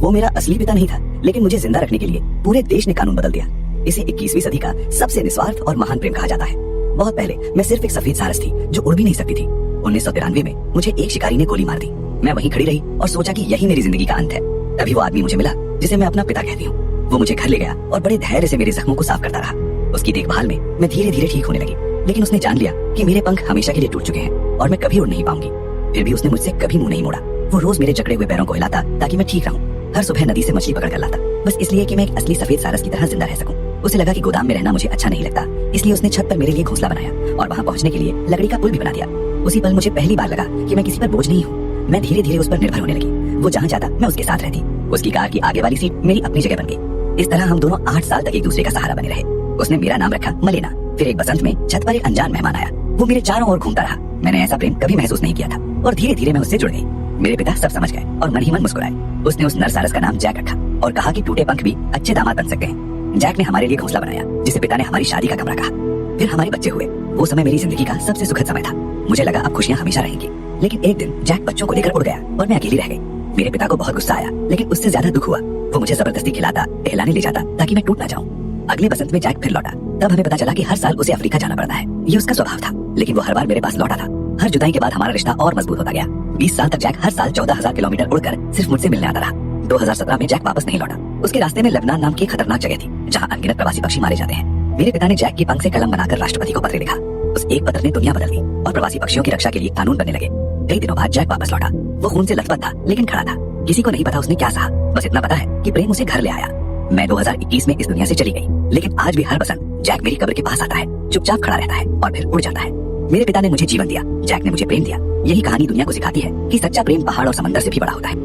वो मेरा असली पिता नहीं था, लेकिन मुझे जिंदा रखने के लिए पूरे देश ने कानून बदल दिया। इसे 21वीं सदी का सबसे निस्वार्थ और महान प्रेम कहा जाता है। बहुत पहले मैं सिर्फ एक सफेद सारस थी जो उड़ भी नहीं सकती थी। 1993 में मुझे एक शिकारी ने गोली मार दी। मैं वहीं खड़ी रही और सोचा कि यही मेरी जिंदगी का अंत है। तभी वो आदमी मुझे मिला जिसे मैं अपना पिता कहती हूँ। वो मुझे घर ले गया और बड़े धैर्य से मेरे जख्मों को साफ करता रहा। उसकी देखभाल में मैं धीरे धीरे ठीक होने लगी, लेकिन उसने जान लिया कि मेरे पंख हमेशा के लिए टूट चुके हैं और मैं कभी उड़ नहीं पाऊंगी। फिर भी उसने मुझसे कभी मुंह नहीं मोड़ा। वो रोज मेरे जकड़े हुए पैरों को हिलाता ताकि मैं ठीक रहूं। हर सुबह नदी से मछली पकड़ कर लाता, बस इसलिए कि मैं एक असली सफेद सारस की तरह जिंदा रह सकूं। उसे लगा कि गोदाम में रहना मुझे अच्छा नहीं लगता, इसलिए उसने छत पर मेरे लिए घोंसला बनाया और वहां पहुंचने के लिए लकड़ी का पुल भी बना दिया। उसी पल मुझे पहली बार लगा कि मैं किसी पर बोझ नहीं हूँ। मैं धीरे धीरे उस पर निर्भर होने लगी। वो जहाँ जाता मैं उसके साथ रहती। उसकी कार की आगे वाली सीट मेरी अपनी जगह बन गई। इस तरह हम दोनों 8 साल तक एक दूसरे का सहारा बने रहे। उसने मेरा नाम रखा मलेना। फिर एक बसंत में छत पर एक अनजान मेहमान आया। वो मेरे चारों ओर घूमता रहा। मैंने ऐसा प्रेम कभी महसूस नहीं किया था और धीरे धीरे मैं उससे जुड़ गई। मेरे पिता सब समझ गए और मन ही मन मुस्कुराए। उसने उस नर सारस का नाम जैक रखा और कहा कि टूटे पंख भी अच्छे दामाद बन सकते हैं। जैक ने हमारे लिए घोंसला बनाया जिसे पिता ने हमारी शादी का कमरा कहा। फिर हमारे बच्चे हुए। वो समय मेरी जिंदगी का सबसे सुखद समय था। मुझे लगा अब खुशियां हमेशा रहेंगी। लेकिन एक दिन जैक बच्चों को लेकर उड़ गया और मैं अकेली रह गई। मेरे पिता को बहुत गुस्सा आया, लेकिन उससे ज्यादा दुख हुआ। वो मुझे जबरदस्ती खिलाता टहलाने ले जाता ताकि मैं टूट ना जाऊं। अगले बसंत में जैक फिर लौटा। तब हमें पता चला कि हर साल उसे अफ्रीका जाना पड़ता है। ये उसका स्वभाव था, लेकिन वो हर बार मेरे पास लौटा था। हर जुदाई के बाद हमारा रिश्ता और मजबूत होता गया। 20 साल तक जैक हर साल 14,000 किलोमीटर उड़कर सिर्फ मुझसे मिलने आता रहा। 2017 में जैक वापस नहीं लौटा। उसके रास्ते में लेबनान नाम की एक खतरनाक जगह थी जहाँ अनगिनत प्रवासी पक्षी मारे जाते हैं। मेरे पिता ने जैक की पंख से कलम बनाकर राष्ट्रपति को पत्र लिखा। उस एक पत्र ने दुनिया बदल दी और प्रवासी पक्षियों की रक्षा के लिए कानून बनने लगे। कई दिनों बाद जैक वापस लौटा। वो खून से लथपथ था, लेकिन खड़ा था। किसी को नहीं पता उसने क्या सहा। बस इतना पता है कि प्रेम उसे घर ले आया। मैं 2021 में इस दुनिया से चली गई, लेकिन आज भी हर बसंत जैक मेरी कब्र के पास आता है, चुपचाप खड़ा रहता है और फिर उड़ जाता है। मेरे पिता ने मुझे जीवन दिया, जैक ने मुझे प्रेम दिया। यही कहानी दुनिया को सिखाती है कि सच्चा प्रेम पहाड़ और समंदर से भी बड़ा होता है।